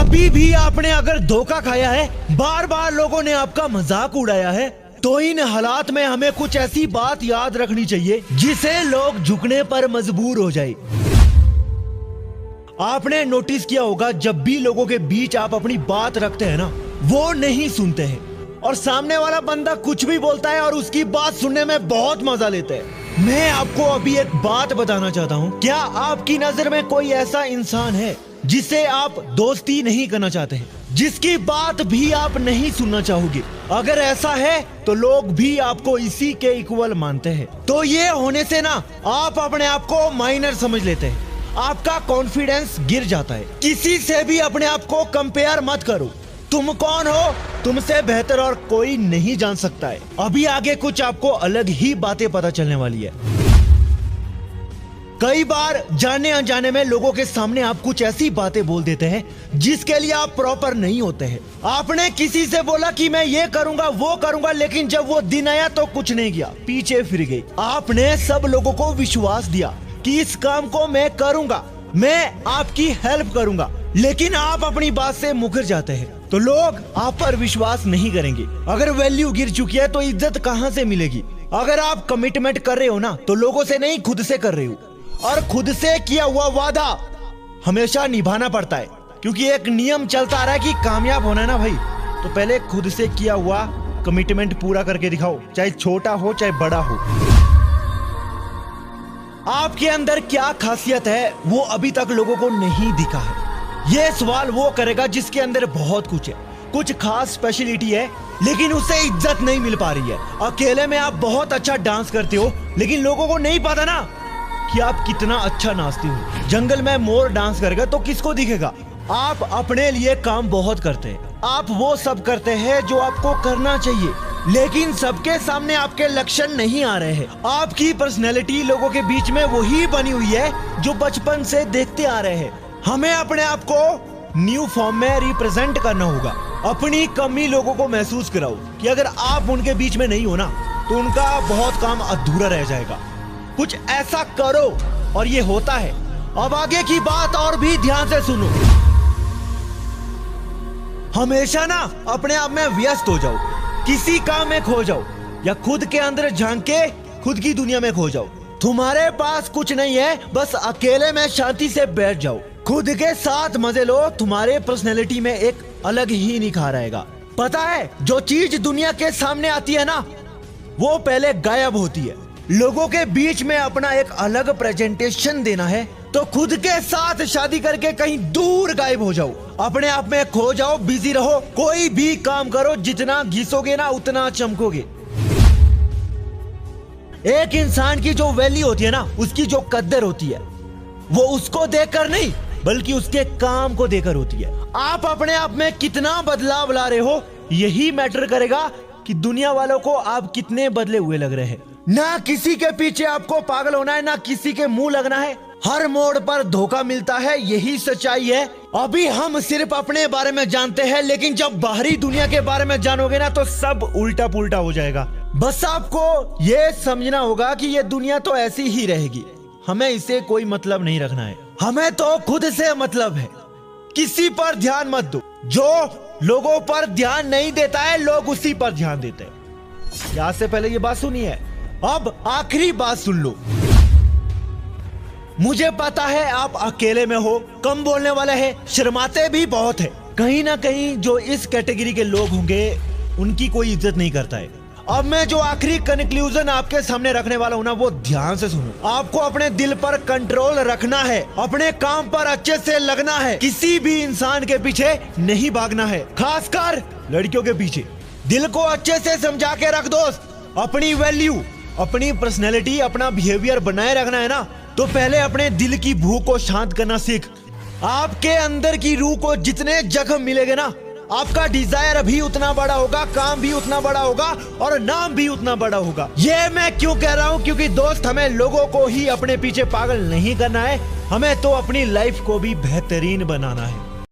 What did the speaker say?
कभी भी आपने अगर धोखा खाया है, बार बार लोगों ने आपका मजाक उड़ाया है, तो इन हालात में हमें कुछ ऐसी बात याद रखनी चाहिए जिसे लोग झुकने पर मजबूर हो जाए। आपने नोटिस किया होगा, जब भी लोगों के बीच आप अपनी बात रखते हैं ना, वो नहीं सुनते हैं और सामने वाला बंदा कुछ भी बोलता है और उसकी बात सुनने में बहुत मजा लेते हैं। मैं आपको अभी एक बात बताना चाहता हूँ, क्या आपकी नजर में कोई ऐसा इंसान है जिसे आप दोस्ती नहीं करना चाहते हैं, जिसकी बात भी आप नहीं सुनना चाहोगे? अगर ऐसा है तो लोग भी आपको इसी के इक्वल मानते हैं। तो ये होने से ना आप अपने आप को माइनर समझ लेते हैं, आपका कॉन्फिडेंस गिर जाता है। किसी से भी अपने आप को कंपेयर मत करो। तुम कौन हो, तुमसे बेहतर और कोई नहीं जान सकता है। अभी आगे कुछ आपको अलग ही बातें पता चलने वाली है। कई बार जाने अनजाने में लोगों के सामने आप कुछ ऐसी बातें बोल देते हैं जिसके लिए आप प्रॉपर नहीं होते हैं। आपने किसी से बोला कि मैं ये करूंगा वो करूंगा, लेकिन जब वो दिन आया तो कुछ नहीं किया, पीछे फिर गए। आपने सब लोगों को विश्वास दिया कि इस काम को मैं करूंगा, मैं आपकी हेल्प करूंगा, लेकिन आप अपनी बात से मुकर जाते हैं तो लोग आप पर विश्वास नहीं करेंगे। अगर वैल्यू गिर चुकी है तो इज्जत कहां से मिलेगी? अगर आप कमिटमेंट कर रहे हो ना, तो लोगों से नहीं, खुद से कर रहे हो। और खुद से किया हुआ वादा हमेशा निभाना पड़ता है, क्योंकि एक नियम चलता आ रहा है कि कामयाब होना है ना भाई, तो पहले खुद से किया हुआ कमिटमेंट पूरा करके दिखाओ, चाहे छोटा हो चाहे बड़ा हो। आपके अंदर क्या खासियत है वो अभी तक लोगों को नहीं दिखा है। ये सवाल वो करेगा जिसके अंदर बहुत कुछ है, कुछ खास स्पेशलिटी है, लेकिन उसे इज्जत नहीं मिल पा रही है। अकेले में आप बहुत अच्छा डांस करते हो, लेकिन लोगों को नहीं पता ना कि आप कितना अच्छा नाचते हो। जंगल में मोर डांस करेगा तो किसको दिखेगा? आप अपने लिए काम बहुत करते हैं, आप वो सब करते हैं जो आपको करना चाहिए, लेकिन सबके सामने आपके लक्षण नहीं आ रहे हैं। आपकी पर्सनैलिटी लोगों के बीच में वही बनी हुई है जो बचपन से देखते आ रहे हैं। हमें अपने आप को न्यू फॉर्म में रिप्रेजेंट करना होगा। अपनी कमी लोगों को महसूस कराओ कि अगर आप उनके बीच में नहीं हो ना, तो उनका बहुत काम अधूरा रह जाएगा। कुछ ऐसा करो और ये होता है। अब आगे की बात और भी ध्यान से सुनो। हमेशा ना अपने आप में व्यस्त हो जाओ, किसी काम में खो जाओ या खुद के अंदर झांक के खुद की दुनिया में खो जाओ। तुम्हारे पास कुछ नहीं है, बस अकेले में शांति से बैठ जाओ, खुद के साथ मजे लो। तुम्हारे पर्सनैलिटी में एक अलग ही निखार आएगा। पता है, जो चीज दुनिया के सामने आती है ना, वो पहले गायब होती है। लोगों के बीच में अपना एक अलग प्रेजेंटेशन देना है तो खुद के साथ शादी करके कहीं दूर गायब हो जाओ, अपने आप में खो जाओ, बिजी रहो। कोई भी काम करो, जितना घिसोगे ना उतना चमकोगे। एक इंसान की जो वैल्यू होती है ना, उसकी जो कद्र होती है, वो उसको देखकर नहीं बल्कि उसके काम को देखकर होती है। आप अपने आप में कितना बदलाव ला रहे हो, यही मैटर करेगा कि दुनिया वालों को आप कितने बदले हुए लग रहे हैं। ना किसी के पीछे आपको पागल होना है, ना किसी के मुंह लगना है। हर मोड़ पर धोखा मिलता है, यही सच्चाई है। अभी हम सिर्फ अपने बारे में जानते हैं, लेकिन जब बाहरी दुनिया के बारे में जानोगे ना, तो सब उल्टा पुल्टा हो जाएगा। बस आपको ये समझना होगा कि ये दुनिया तो ऐसी ही रहेगी, हमें इसे कोई मतलब नहीं रखना है। हमें तो खुद से मतलब है। किसी पर ध्यान मत दो। जो लोगों पर ध्यान नहीं देता है, लोग उसी पर ध्यान देते हैं। यहाँ से पहले ये बात सुनी है। अब आखिरी बात सुन लो। मुझे पता है आप अकेले में हो, कम बोलने वाले हैं, शर्माते भी बहुत है। कहीं ना कहीं जो इस कैटेगरी के लोग होंगे, उनकी कोई इज्जत नहीं करता है। अब मैं जो आखिरी कंक्लूजन आपके सामने रखने वाला हूं ना, वो ध्यान से सुनो। आपको अपने दिल पर कंट्रोल रखना है, अपने काम पर अच्छे से लगना है, किसी भी इंसान के पीछे नहीं भागना है, खासकर लड़कियों के पीछे। दिल को अच्छे से समझा के रख दोस्त। अपनी वैल्यू, अपनी पर्सनैलिटी, अपना बिहेवियर बनाए रखना है ना, तो पहले अपने दिल की भूख को शांत करना सीख। आपके अंदर की रूह को जितने जख्म मिलेंगे ना, आपका डिजायर भी उतना बड़ा होगा, काम भी उतना बड़ा होगा और नाम भी उतना बड़ा होगा। ये मैं क्यों कह रहा हूँ? क्योंकि दोस्त, हमें लोगों को ही अपने पीछे पागल नहीं करना है, हमें तो अपनी लाइफ को भी बेहतरीन बनाना है।